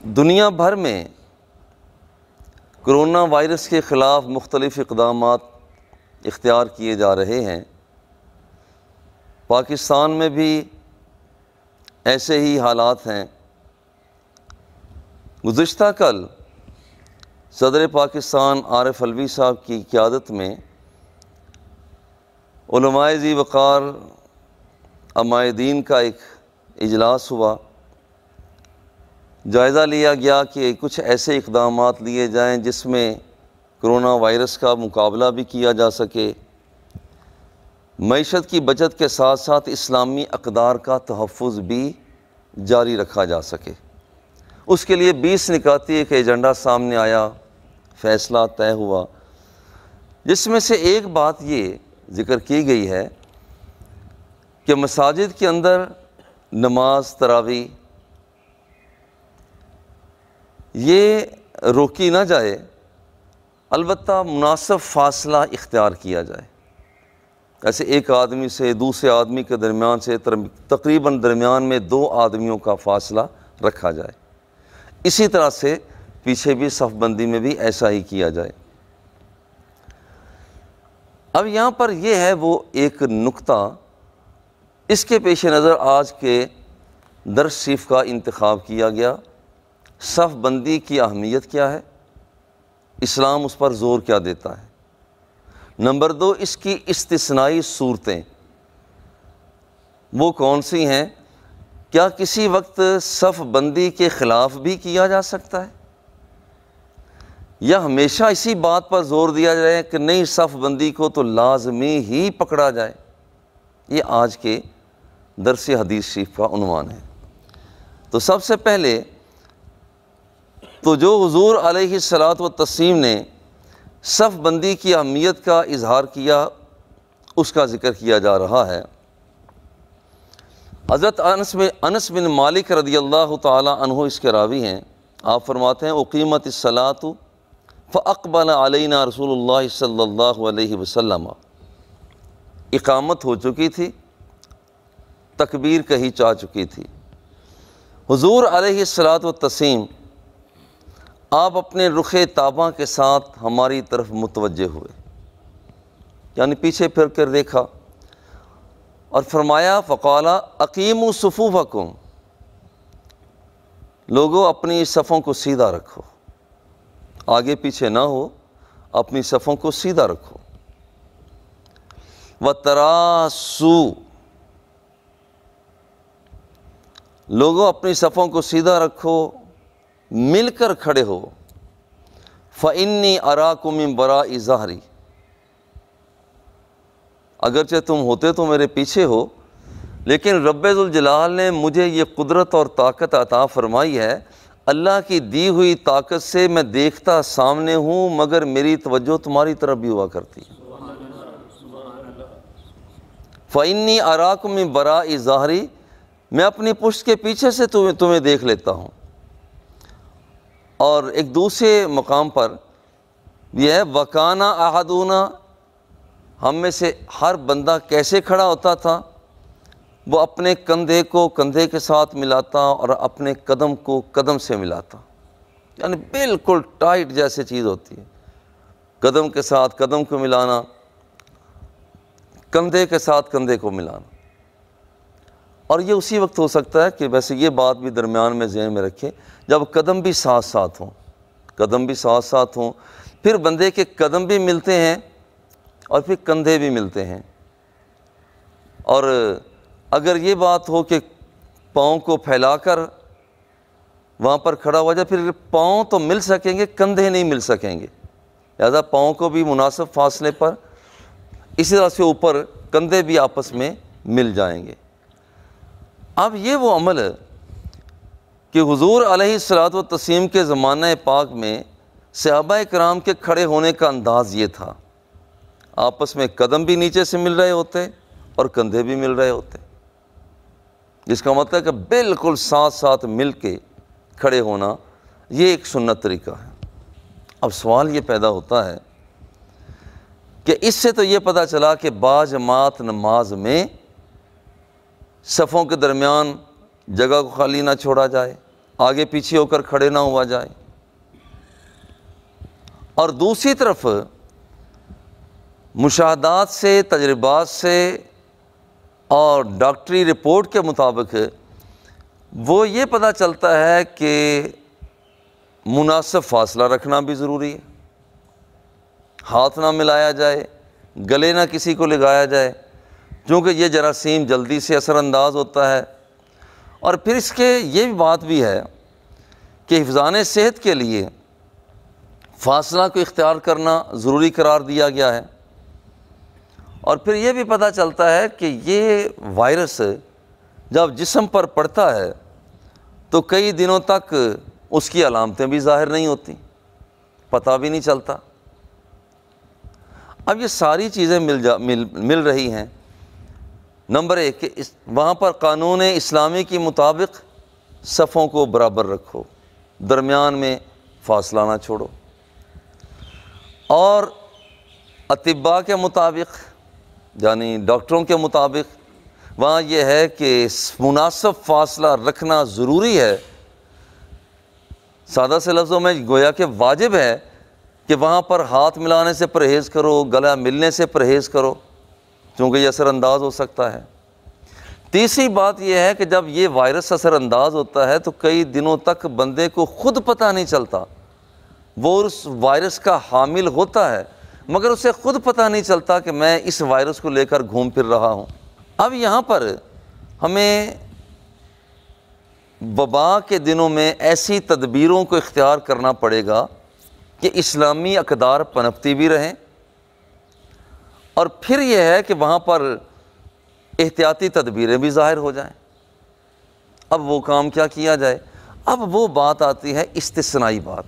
دنیا بھر میں کرونا وائرس کے خلاف مختلف اقدامات اختیار کیے جا رہے ہیں۔ پاکستان میں بھی ایسے ہی حالات ہیں۔ گزشتہ کل صدر پاکستان عارف علوی صاحب کی قیادت میں علماء ذی وقار علماء دین کا ایک اجلاس ہوا۔ جائزہ لیا گیا کہ کچھ ایسے اقدامات لیے جائیں جس میں کرونا وائرس کا مقابلہ بھی کیا جا سکے، معیشت کی بچت کے ساتھ ساتھ اسلامی اقدار کا تحفظ بھی جاری رکھا جا سکے۔ اس کے لیے 20 نکاتی ایک ایجنڈا سامنے آیا، فیصلہ طے ہوا، جس میں سے ایک بات یہ ذکر کی گئی ہے کہ مساجد کے اندر نماز تراویح یہ روکی نہ جائے، البتہ مناسب فاصلہ اختیار کیا جائے۔ ایسے ایک آدمی سے دوسرے آدمی کے درمیان سے تقریباً درمیان میں 2 آدمیوں کا فاصلہ رکھا جائے۔ اسی طرح سے پیچھے بھی صف بندی میں بھی ایسا ہی کیا جائے۔ اب یہاں پر یہ ہے وہ ایک نکتہ، اس کے پیش نظر آج کے درس شریف کا انتخاب کیا گیا۔ صف بندی کی اہمیت کیا ہے، اسلام اس پر زور کیا دیتا ہے۔ نمبر 2، اس کی استثنائی صورتیں وہ کون سی ہیں؟ کیا کسی وقت صف بندی کے خلاف بھی کیا جا سکتا ہے، یا ہمیشہ اسی بات پر زور دیا جائے کہ نہیں صف بندی کو تو لازمی ہی پکڑا جائے؟ یہ آج کے درس حدیث شریف کا عنوان ہے۔ تو سب سے پہلے تو جو حضور علیہ الصلاۃ والتسلیم نے صف بندی کی اہمیت کا اظہار کیا، اس کا ذکر کیا جا رہا ہے۔ حضرت انس بن مالک رضی اللہ تعالی عنہ اس کے راوی ہیں۔ آپ فرماتے ہیں اقیمت الصلاۃ فاقبل علینا رسول اللہ صلی اللہ علیہ وسلم، اقامت ہو چکی تھی، تکبیر کہی جا چکی تھی، حضور علیہ الصلاۃ والتسلیم آپ اپنے رخ تاباں کے ساتھ ہماری طرف متوجہ ہوئے، یعنی پیچھے پھر کر دیکھا اور فرمایا فقال اقیموا صفوفکم، لوگو اپنی صفوں کو سیدھا رکھو، آگے پیچھے نہ ہو، اپنی صفوں کو سیدھا رکھو۔ وتراسوا، لوگو اپنی صفوں کو سیدھا رکھو، مل کر کھڑے ہو۔ فإنی اراکم من وراء ظہری، اگرچہ تم ہوتے تو میرے پیچھے ہو، لیکن رب ذوالجلال نے مجھے یہ قدرت اور طاقت عطا فرمائی ہے، اللہ کی دی ہوئی طاقت سے میں دیکھتا سامنے ہوں مگر میری توجہ تمہاری طرف بھی ہوا کرتی ہے۔ فإنی اراکم من وراء ظہری، میں اپنی پشت کے پیچھے سے تمہیں دیکھ لیتا ہوں۔ اور ایک دوسرے مقام پر یہ ہے وَكَانَ أَحَدُنَا، ہم میں سے ہر بندہ کیسے کھڑا ہوتا تھا؟ وہ اپنے کندھے کو کندھے کے ساتھ ملاتا اور اپنے قدم کو قدم سے ملاتا، یعنی بالکل ٹائٹ جیسے چیز ہوتی ہے، قدم کے ساتھ قدم کو ملانا، کندھے کے ساتھ کندھے کو ملانا۔ اور یہ اسی وقت ہو سکتا ہے کہ ویسے یہ بات بھی درمیان میں ذہن میں رکھیں، جب قدم بھی ساتھ ساتھ ہوں، قدم بھی ساتھ ساتھ ہوں، پھر بندے کے قدم بھی ملتے ہیں اور پھر کندھے بھی ملتے ہیں۔ اور اگر یہ بات ہو کہ پاؤں کو پھیلا کر وہاں پر کھڑا ہو جائے، پھر پاؤں تو مل سکیں گے، کندھے نہیں مل سکیں گے، لہذا پاؤں کو بھی مناسب فاصلے پر، اسی طرح سے اوپر کندھے بھی آپس میں مل جائیں گے۔ اب یہ وہ عمل ہے کہ حضور علیہ الصلاۃ والتسلیم کے زمانہ پاک میں صحابہ کرام کے کھڑے ہونے کا انداز یہ تھا، آپس میں قدم بھی نیچے سے مل رہے ہوتے اور کندھے بھی مل رہے ہوتے، جس کا مطلب ہے کہ بالکل ساتھ ساتھ مل کے کھڑے ہونا یہ ایک سنت طریقہ ہے۔ اب سوال یہ پیدا ہوتا ہے کہ اس سے تو یہ پتہ چلا کہ باجماعت نماز میں صفوں کے درمیان جگہ کو خالی نہ چھوڑا جائے، آگے پیچھے ہو کر کھڑے نہ ہوا جائے، اور دوسری طرف مشاہدات سے، تجربات سے اور ڈاکٹری رپورٹ کے مطابق وہ یہ پتہ چلتا ہے کہ مناسب فاصلہ رکھنا بھی ضروری ہے، ہاتھ نہ ملایا جائے، گلے نہ کسی کو لگایا جائے، کیونکہ یہ جراثیم جلدی سے اثر انداز ہوتا ہے۔ اور پھر اس کے یہ بھی بات بھی ہے کہ حفظان صحت کے لیے فاصلہ کو اختیار کرنا ضروری قرار دیا گیا ہے۔ اور پھر یہ بھی پتہ چلتا ہے کہ یہ وائرس جب جسم پر پڑتا ہے تو کئی دنوں تک اس کی علامتیں بھی ظاہر نہیں ہوتی، پتہ بھی نہیں چلتا۔ اب یہ ساری چیزیں مل رہی ہیں۔ نمبر ایک کہ وہاں پر قانون اسلامی کے مطابق صفوں کو برابر رکھو، درمیان میں فاصلہ نہ چھوڑو، اور اطباء کے مطابق یعنی ڈاکٹروں کے مطابق وہاں یہ ہے کہ مناسب فاصلہ رکھنا ضروری ہے۔ سادہ سے لفظوں میں گویا کہ واجب ہے کہ وہاں پر ہاتھ ملانے سے پرہیز کرو، گلا ملنے سے پرہیز کرو، کیونکہ یہ اثر انداز ہو سکتا ہے۔ تیسری بات یہ ہے کہ جب یہ وائرس اثر انداز ہوتا ہے تو کئی دنوں تک بندے کو خود پتہ نہیں چلتا، وہ اس وائرس کا حامل ہوتا ہے مگر اسے خود پتہ نہیں چلتا کہ میں اس وائرس کو لے کر گھوم پھر رہا ہوں۔ اب یہاں پر ہمیں وبا کے دنوں میں ایسی تدبیروں کو اختیار کرنا پڑے گا کہ اسلامی اقدار پنپتی بھی رہیں، اور پھر یہ ہے کہ وہاں پر احتیاطی تدبیریں بھی ظاہر ہو جائیں۔ اب وہ کام کیا کیا جائے؟ اب وہ بات آتی ہے استثنائی بات،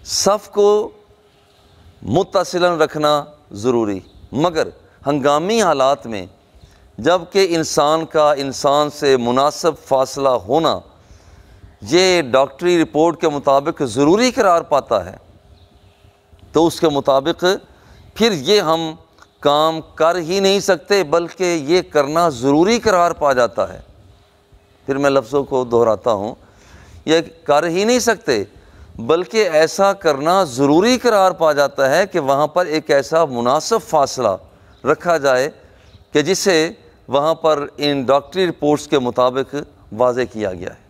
صف کو متصلاً رکھنا ضروری، مگر ہنگامی حالات میں جب کہ انسان کا انسان سے مناسب فاصلہ ہونا یہ ڈاکٹری رپورٹ کے مطابق ضروری قرار پاتا ہے تو اس کے مطابق پھر یہ ہم کام کر ہی نہیں سکتے بلکہ یہ کرنا ضروری قرار پا جاتا ہے۔ پھر میں لفظوں کو دہراتا ہوں، یہ کر ہی نہیں سکتے بلکہ ایسا کرنا ضروری قرار پا جاتا ہے کہ وہاں پر ایک ایسا مناسب فاصلہ رکھا جائے کہ جسے وہاں پر ان ڈاکٹری رپورٹس کے مطابق واضح کیا گیا ہے۔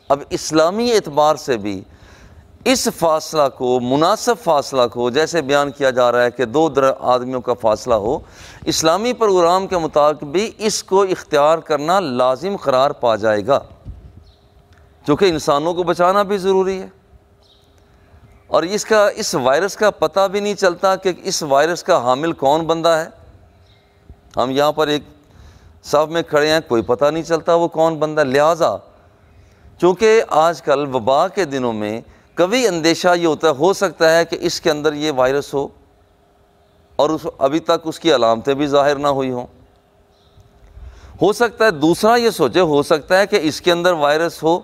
اب اسلامی اعتبار سے بھی اس فاصلہ کو، مناسب فاصلہ کو، جیسے بیان کیا جا رہا ہے کہ دو آدمیوں کا فاصلہ ہو، اسلامی پروگرام کے مطابق بھی اس کو اختیار کرنا لازم قرار پا جائے گا، کیونکہ انسانوں کو بچانا بھی ضروری ہے۔ اور اس وائرس کا پتہ بھی نہیں چلتا کہ اس وائرس کا حامل کون بندہ ہے۔ ہم یہاں پر ایک صف میں کھڑے ہیں، کوئی پتہ نہیں چلتا وہ کون بندہ، لہٰذا چونکہ آج کل وبا کے دنوں میں کبھی اندیشہ یہ ہوتا ہے، ہو سکتا ہے کہ اس کے اندر یہ وائرس ہو اور ابھی تک اس کی علامتیں بھی ظاہر نہ ہوئی ہوں۔ ہو سکتا ہے دوسرا یہ سوچے، ہو سکتا ہے کہ اس کے اندر وائرس ہو،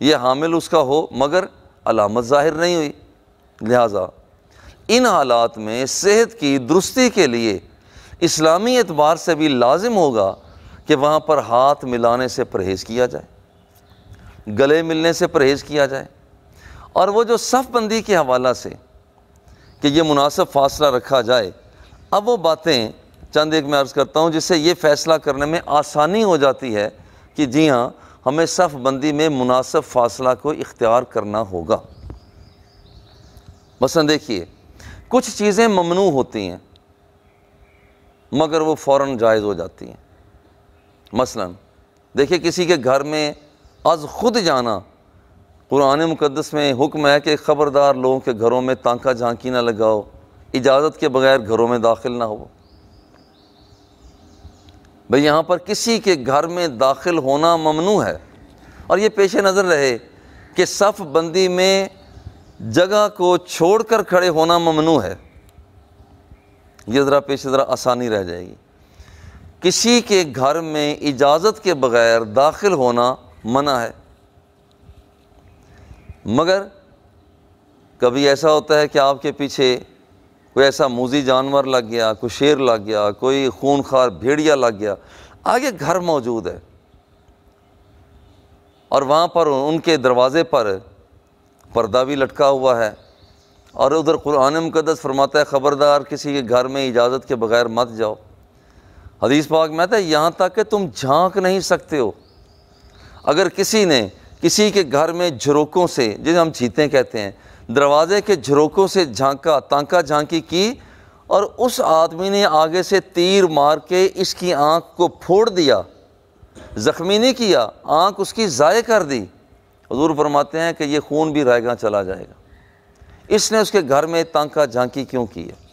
یہ حامل اس کا ہو مگر علامت ظاہر نہیں ہوئی۔ لہٰذا ان حالات میں صحت کی درستی کے لیے اسلامی اعتبار سے بھی لازم ہوگا کہ وہاں پر ہاتھ ملانے سے پرہیز کیا جائے، گلے ملنے سے پرہیز کیا جائے، اور وہ جو صف بندی کے حوالہ سے کہ یہ مناسب فاصلہ رکھا جائے، اب وہ باتیں چند ایک میں عرض کرتا ہوں جس سے یہ فیصلہ کرنے میں آسانی ہو جاتی ہے کہ جی ہاں ہمیں صف بندی میں مناسب فاصلہ کو اختیار کرنا ہوگا۔ مثلا دیکھیے، کچھ چیزیں ممنوع ہوتی ہیں مگر وہ فوراً جائز ہو جاتی ہیں۔ مثلا دیکھیے، کسی کے گھر میں از خود جانا، قرآن مقدس میں حکم ہے کہ خبردار لوگوں کے گھروں میں تانکا جھانکی نہ لگاؤ، اجازت کے بغیر گھروں میں داخل نہ ہو۔ بھئی یہاں پر کسی کے گھر میں داخل ہونا ممنوع ہے، اور یہ پیش نظر رہے کہ صف بندی میں جگہ کو چھوڑ کر کھڑے ہونا ممنوع ہے۔ یہ ذرا آسانی رہ جائے گی۔ کسی کے گھر میں اجازت کے بغیر داخل ہونا منع ہے، مگر کبھی ایسا ہوتا ہے کہ آپ کے پیچھے کوئی ایسا موذی جانور لگ گیا، کوئی شیر لگ گیا، کوئی خونخوار بھیڑیا لگ گیا، آگے گھر موجود ہے، اور وہاں پر ان کے دروازے پر پردہ بھی لٹکا ہوا ہے، اور ادھر قرآن مقدس فرماتا ہے خبردار کسی کے گھر میں اجازت کے بغیر مت جاؤ۔ حدیث پاک میں آتا ہے یہاں تک کہ تم جھانک نہیں سکتے ہو۔ اگر کسی نے کسی کے گھر میں جھروکوں سے، جسے ہم چیتے کہتے ہیں، دروازے کے جھروکوں سے جھانکا، تانکا جھانکی کی، اور اس آدمی نے آگے سے تیر مار کے اس کی آنکھ کو پھوڑ دیا، زخمی نہیں کیا، آنکھ اس کی ضائع کر دی، حضور فرماتے ہیں کہ یہ خون بھی رائگاں چلا جائے گا۔ اس نے اس کے گھر میں تانکا جھانکی کیوں کی ہے؟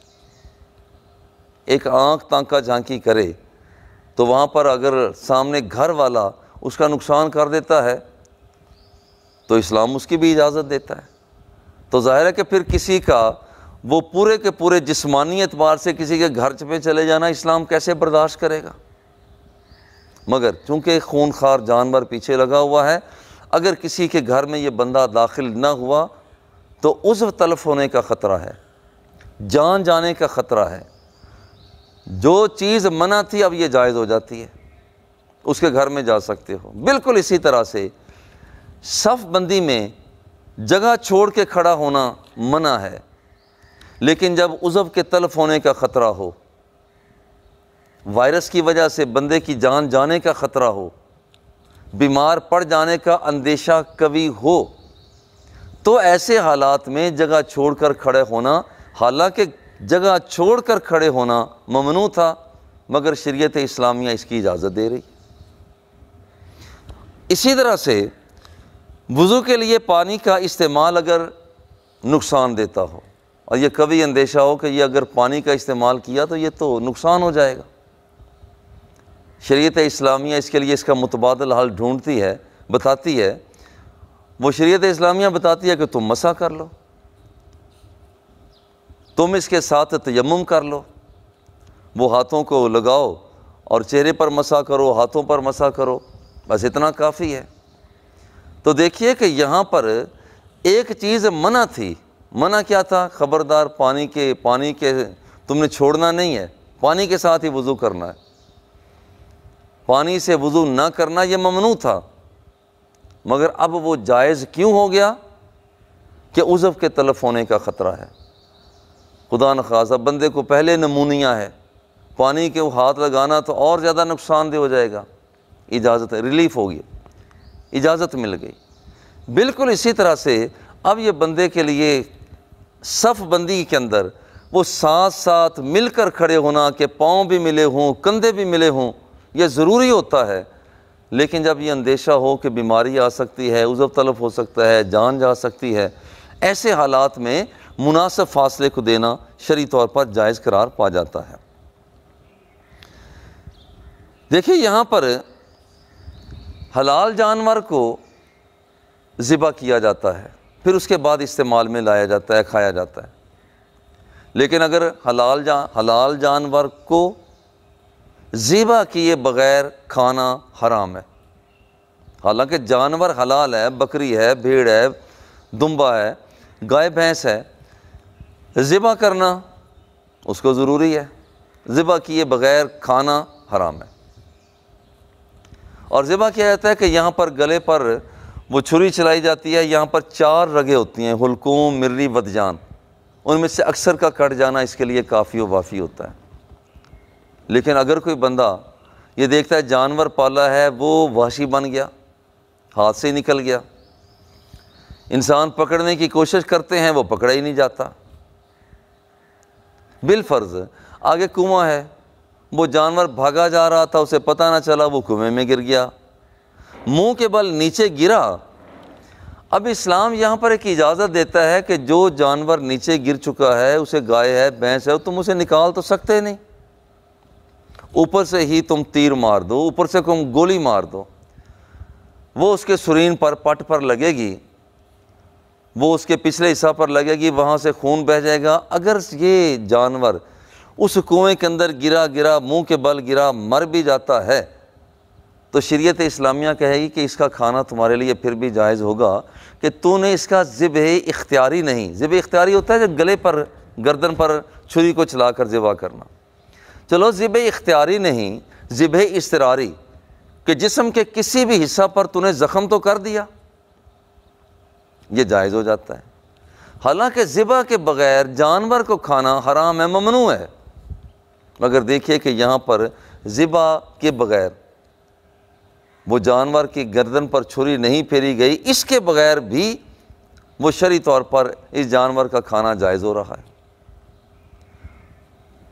ایک آنکھ تانکا جھانکی کرے تو وہاں پر اگر سامنے گھر والا اس کا نقصان کر دیتا ہے تو اسلام اس کی بھی اجازت دیتا ہے۔ تو ظاہر ہے کہ پھر کسی کا وہ پورے کے پورے جسمانی اعتبار سے کسی کے گھر پہ چلے جانا اسلام کیسے برداشت کرے گا؟ مگر چونکہ خونخوار جانور پیچھے لگا ہوا ہے، اگر کسی کے گھر میں یہ بندہ داخل نہ ہوا تو عضو تلف ہونے کا خطرہ ہے، جان جانے کا خطرہ ہے۔ جو چیز منع تھی اب یہ جائز ہو جاتی ہے، اس کے گھر میں جا سکتے ہو۔ بالکل اسی طرح سے صف بندی میں جگہ چھوڑ کے کھڑا ہونا منع ہے، لیکن جب عضو کے تلف ہونے کا خطرہ ہو، وائرس کی وجہ سے بندے کی جان جانے کا خطرہ ہو، بیمار پڑ جانے کا اندیشہ قوی ہو، تو ایسے حالات میں جگہ چھوڑ کر کھڑے ہونا، حالانکہ جگہ چھوڑ کر کھڑے ہونا ممنوع تھا، مگر شریعت اسلامیہ اس کی اجازت دے رہی۔ اسی طرح سے وضو کے لیے پانی کا استعمال اگر نقصان دیتا ہو، اور یہ کبھی اندیشہ ہو کہ یہ اگر پانی کا استعمال کیا تو یہ تو نقصان ہو جائے گا، شریعت اسلامیہ اس کے لیے اس کا متبادل حل ڈھونڈتی ہے، بتاتی ہے۔ وہ شریعت اسلامیہ بتاتی ہے کہ تم مسح کر لو، تم اس کے ساتھ تیمم کر لو، وہ ہاتھوں کو لگاؤ اور چہرے پر مسح کرو، ہاتھوں پر مسح کرو، بس اتنا کافی ہے۔ تو دیکھیے کہ یہاں پر ایک چیز منع تھی، منع کیا تھا؟ خبردار پانی کے تم نے چھوڑنا نہیں ہے، پانی کے ساتھ ہی وضو کرنا ہے، پانی سے وضو نہ کرنا یہ ممنوع تھا، مگر اب وہ جائز کیوں ہو گیا؟ کہ عضو کے تلف ہونے کا خطرہ ہے۔ خدا نخواستہ بندے کو پہلے نمونیا ہے، پانی کے ہاتھ لگانا تو اور زیادہ نقصان دہ ہو جائے گا، اجازت ہے، ریلیف ہوگی، اجازت مل گئی۔ بالکل اسی طرح سے اب یہ بندے کے لیے صف بندی کے اندر وہ ساتھ ساتھ مل کر کھڑے ہونا کہ پاؤں بھی ملے ہوں، کندھے بھی ملے ہوں، یہ ضروری ہوتا ہے، لیکن جب یہ اندیشہ ہو کہ بیماری آ سکتی ہے، عضو تلف ہو سکتا ہے، جان جا سکتی ہے، ایسے حالات میں مناسب فاصلے کو دینا شرعی طور پر جائز قرار پا جاتا ہے۔ دیکھیے یہاں پر حلال جانور کو ذبح کیا جاتا ہے، پھر اس کے بعد استعمال میں لایا جاتا ہے، کھایا جاتا ہے، لیکن اگر حلال جانور کو ذبح کیے بغیر کھانا حرام ہے۔ حالانکہ جانور حلال ہے، بکری ہے، بھیڑ ہے، دمبا ہے، گائے بھینس ہے، ذبح کرنا اس کو ضروری ہے، ذبح کیے بغیر کھانا حرام ہے۔ اور ذبح کیا جاتا ہے کہ یہاں پر گلے پر وہ چھری چلائی جاتی ہے، یہاں پر 4 رگیں ہوتی ہیں، حلقوم، مری، ودجان، ان میں سے اکثر کا کٹ جانا اس کے لیے کافی و وافی ہوتا ہے۔ لیکن اگر کوئی بندہ یہ دیکھتا ہے جانور پالا ہے وہ وحشی بن گیا، ہاتھ سے نکل گیا، انسان پکڑنے کی کوشش کرتے ہیں وہ پکڑا ہی نہیں جاتا، بالفرض آگے کنواں ہے، وہ جانور بھاگا جا رہا تھا، اسے پتہ نہ چلا، وہ کنویں میں گر گیا، منہ کے بل نیچے گرا۔ اب اسلام یہاں پر ایک اجازت دیتا ہے کہ جو جانور نیچے گر چکا ہے، اسے گائے ہے، بھینس ہے، تم اسے نکال تو سکتے نہیں، اوپر سے ہی تم تیر مار دو، اوپر سے تم گولی مار دو، وہ اس کے سرین پر، پٹ پر لگے گی، وہ اس کے پچھلے حصہ پر لگے گی، وہاں سے خون بہہ جائے گا۔ اگر یہ جانور اس کنویں کے اندر گرا منہ کے بل گرا، مر بھی جاتا ہے، تو شریعت اسلامیہ کہے گی کہ اس کا کھانا تمہارے لیے پھر بھی جائز ہوگا کہ تو نے اس کا ذبح اختیاری نہیں، ذبح اختیاری ہوتا ہے جب گلے پر، گردن پر چھری کو چلا کر ذبح کرنا، چلو ذبح اختیاری نہیں، ذبح اضطراری، کہ جسم کے کسی بھی حصہ پر تو نے زخم تو کر دیا، یہ جائز ہو جاتا ہے۔ حالانکہ ذبح کے بغیر جانور کو کھانا حرام ہے، ممنوع ہے، مگر دیکھیے کہ یہاں پر ذبح کے بغیر وہ جانور کی گردن پر چھری نہیں پھیری گئی، اس کے بغیر بھی وہ شرعی طور پر اس جانور کا کھانا جائز ہو رہا ہے۔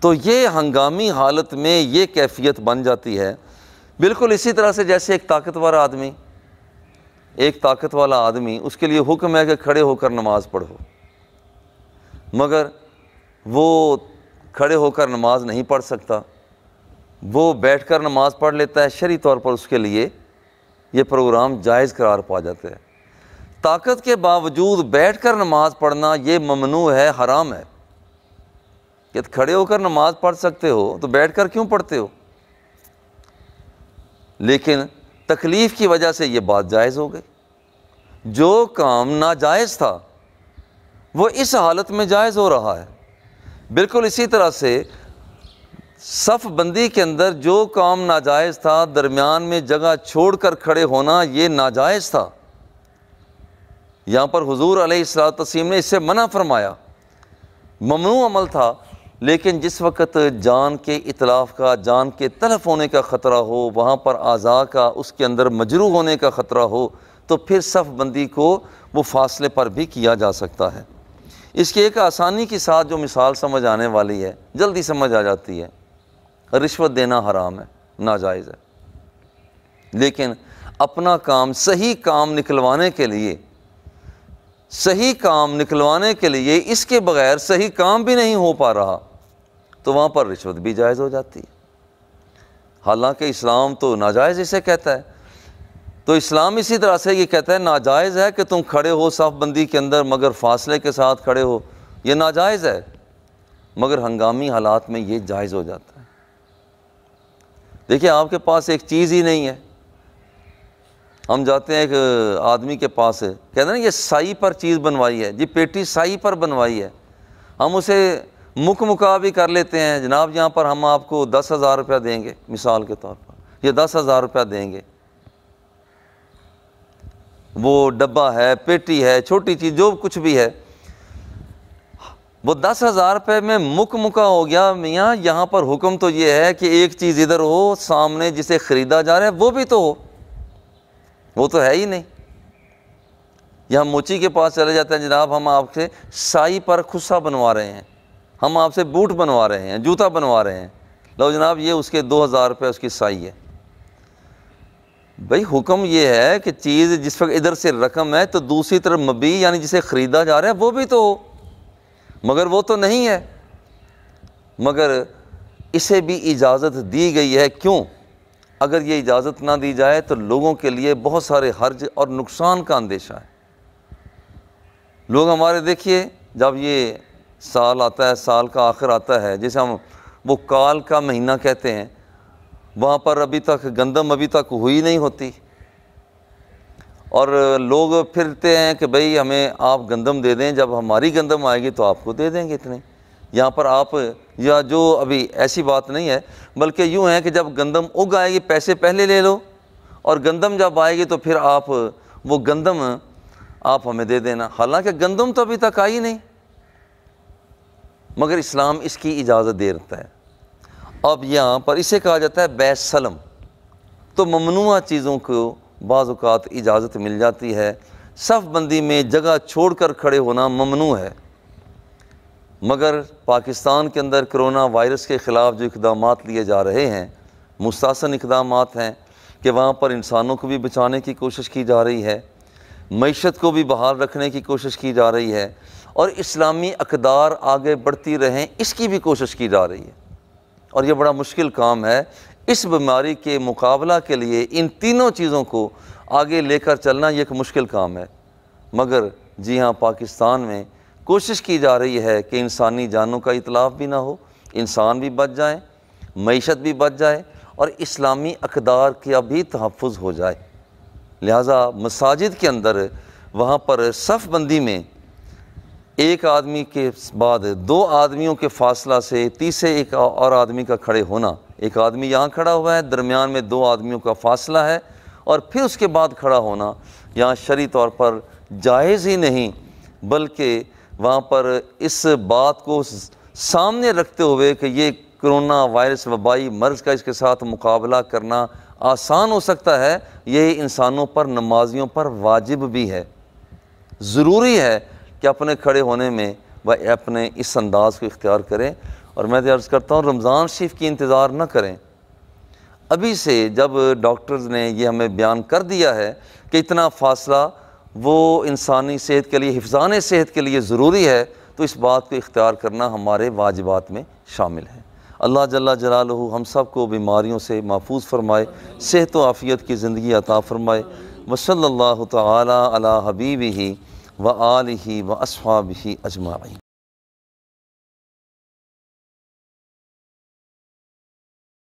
تو یہ ہنگامی حالت میں یہ کیفیت بن جاتی ہے۔ بالکل اسی طرح سے جیسے ایک طاقت والا آدمی اس کے لیے حکم ہے کہ کھڑے ہو کر نماز پڑھو، مگر وہ کھڑے ہو کر نماز نہیں پڑھ سکتا، وہ بیٹھ کر نماز پڑھ لیتا ہے، شرعی طور پر اس کے لیے یہ پروگرام جائز قرار پا جاتا ہے۔ طاقت کے باوجود بیٹھ کر نماز پڑھنا یہ ممنوع ہے، حرام ہے۔ کہ کھڑے ہو کر نماز پڑھ سکتے ہو تو بیٹھ کر کیوں پڑھتے ہو؟ لیکن تکلیف کی وجہ سے یہ بات جائز ہو گئی۔ جو کام ناجائز تھا وہ اس حالت میں جائز ہو رہا ہے۔ بالکل اسی طرح سے صف بندی کے اندر جو کام ناجائز تھا، درمیان میں جگہ چھوڑ کر کھڑے ہونا یہ ناجائز تھا، یہاں پر حضور علیہ الصلوۃ والتسلیم نے اس سے منع فرمایا، ممنوع عمل تھا۔ لیکن جس وقت جان کے اتلاف کا، جان کے تلف ہونے کا خطرہ ہو، وہاں پر اعضاء کا اس کے اندر مجروح ہونے کا خطرہ ہو، تو پھر صف بندی کو وہ فاصلے پر بھی کیا جا سکتا ہے۔ اس کی ایک آسانی کے ساتھ جو مثال سمجھ آنے والی ہے، جلدی سمجھ آ جاتی ہے، رشوت دینا حرام ہے، ناجائز ہے، لیکن اپنا کام صحیح کام نکلوانے کے لیے اس کے بغیر صحیح کام بھی نہیں ہو پا رہا، تو وہاں پر رشوت بھی جائز ہو جاتی ہے۔ حالانکہ اسلام تو ناجائز اسے کہتا ہے، تو اسلام اسی طرح سے یہ کہتا ہے ناجائز ہے کہ تم کھڑے ہو صف بندی کے اندر مگر فاصلے کے ساتھ کھڑے ہو، یہ ناجائز ہے، مگر ہنگامی حالات میں یہ جائز ہو جاتا ہے۔ دیکھیں آپ کے پاس ایک چیز ہی نہیں ہے، ہم جاتے ہیں ایک آدمی کے پاس، کہتے ہیں نا یہ سائی پر چیز بنوائی ہے، جی پیٹی سائی پر بنوائی ہے، ہم اسے مکا بھی کر لیتے ہیں، جناب یہاں پر ہم آپ کو 10,000 روپیہ دیں گے، مثال کے طور پر یہ 10,000 روپیہ دیں گے، وہ ڈبہ ہے، پیٹی ہے، چھوٹی چیز جو کچھ بھی ہے، وہ 10,000 روپے میں مکا ہو گیا۔ میاں یہاں پر حکم تو یہ ہے کہ ایک چیز ادھر ہو، سامنے جسے خریدا جا رہا ہے وہ بھی تو ہو، وہ تو ہے ہی نہیں۔ یہاں موچی کے پاس چلے جاتے ہیں، جناب ہم آپ سے سائی پر خصہ بنوا رہے ہیں، ہم آپ سے بوٹ بنوا رہے ہیں، جوتا بنوا رہے ہیں، لو جناب یہ اس کے 2,000 روپے اس کی سائی ہے۔ بھئی حکم یہ ہے کہ چیز جس وقت ادھر سے رقم ہے تو دوسری طرف مبیع یعنی جسے خریدا جا رہا ہے وہ بھی تو ہو، مگر وہ تو نہیں ہے، مگر اسے بھی اجازت دی گئی ہے۔ کیوں؟ اگر یہ اجازت نہ دی جائے تو لوگوں کے لیے بہت سارے حرج اور نقصان کا اندیشہ ہے۔ لوگ ہمارے دیکھیے جب یہ سال آتا ہے، سال کا آخر آتا ہے، جسے ہم وہ کال کا مہینہ کہتے ہیں، وہاں پر ابھی تک گندم ابھی تک ہوئی نہیں ہوتی، اور لوگ پھرتے ہیں کہ بھئی ہمیں آپ گندم دے دیں، جب ہماری گندم آئے گی تو آپ کو دے دیں گے اتنے۔ یہاں پر آپ یا جو ابھی ایسی بات نہیں ہے، بلکہ یوں ہے کہ جب گندم اگ آئے گی پیسے پہلے لے لو، اور گندم جب آئے گی تو پھر آپ وہ گندم آپ ہمیں دے دینا، حالانکہ گندم تو ابھی تک آئی نہیں، مگر اسلام اس کی اجازت دے رہتا ہے۔ اب یہاں پر اسے کہا جاتا ہے بیع سلم، تو ممنوعہ چیزوں کو بعض اوقات اجازت مل جاتی ہے۔ صف بندی میں جگہ چھوڑ کر کھڑے ہونا ممنوع ہے، مگر پاکستان کے اندر کرونا وائرس کے خلاف جو اقدامات لیے جا رہے ہیں، مستحسن اقدامات ہیں کہ وہاں پر انسانوں کو بھی بچانے کی کوشش کی جا رہی ہے، معیشت کو بھی بحال رکھنے کی کوشش کی جا رہی ہے، اور اسلامی اقدار آگے بڑھتی رہیں اس کی بھی کوشش کی جا رہی ہے، اور یہ بڑا مشکل کام ہے۔ اس بیماری کے مقابلہ کے لیے ان تینوں چیزوں کو آگے لے کر چلنا یہ ایک مشکل کام ہے، مگر جی ہاں پاکستان میں کوشش کی جا رہی ہے کہ انسانی جانوں کا اتلاف بھی نہ ہو، انسان بھی بچ جائیں، معیشت بھی بچ جائے، اور اسلامی اقدار کا بھی تحفظ ہو جائے۔ لہٰذا مساجد کے اندر وہاں پر صف بندی میں ایک آدمی کے بعد 2 آدمیوں کے فاصلہ سے تیسرے ایک اور آدمی کا کھڑے ہونا ایک آدمی یہاں کھڑا ہوا ہے، درمیان میں دو آدمیوں کا فاصلہ ہے، اور پھر اس کے بعد کھڑا ہونا یہاں شرعی طور پر جائز ہی نہیں، بلکہ وہاں پر اس بات کو سامنے رکھتے ہوئے کہ یہ کرونا وائرس وبائی مرض کا اس کے ساتھ مقابلہ کرنا آسان ہو سکتا ہے، یہ انسانوں پر، نمازیوں پر واجب بھی ہے، ضروری ہے کہ اپنے کھڑے ہونے میں وہ اپنے اس انداز کو اختیار کریں۔ اور میں عرض کرتا ہوں رمضان شریف کی انتظار نہ کریں، ابھی سے جب ڈاکٹرز نے یہ ہمیں بیان کر دیا ہے کہ اتنا فاصلہ وہ انسانی صحت کے لیے، حفظان صحت کے لیے ضروری ہے، تو اس بات کو اختیار کرنا ہمارے واجبات میں شامل ہے۔ اللہ جل جلالہ ہم سب کو بیماریوں سے محفوظ فرمائے، صحت و عافیت کی زندگی عطا فرمائے۔ وصلی اللہ تعالی علی حبیبہ و آلہ و اصحابہ اجمعین۔